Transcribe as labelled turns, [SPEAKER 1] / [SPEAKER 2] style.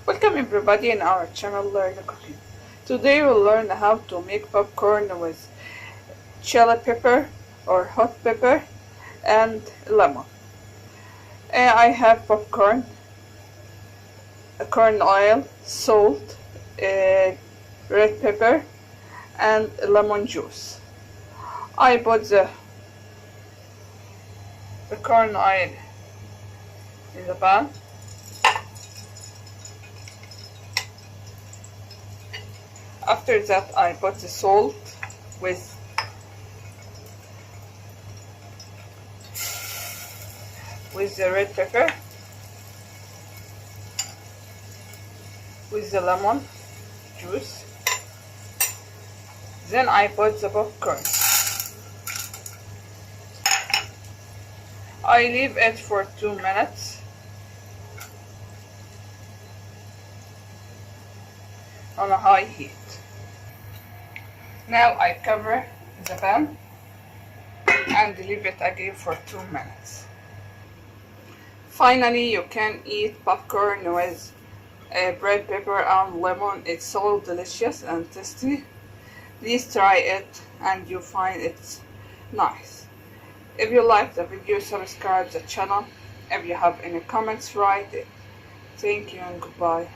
[SPEAKER 1] Welcome everybody in our channel Learn Cooking. Today we'll learn how to make popcorn with chili pepper or hot pepper and lemon. I have popcorn, corn oil, salt, red pepper and lemon juice. I put the corn oil in the pan. After that I put the salt with the red pepper, with the lemon juice. Then I put the popcorn. I leave it for 2 minutes on a high heat. Now I cover the pan and leave it again for 2 minutes. Finally, you can eat popcorn with red pepper and lemon. It's so delicious and tasty. Please try it and you find it nice. If you like the video, subscribe the channel. If you have any comments, write it. Thank you and goodbye.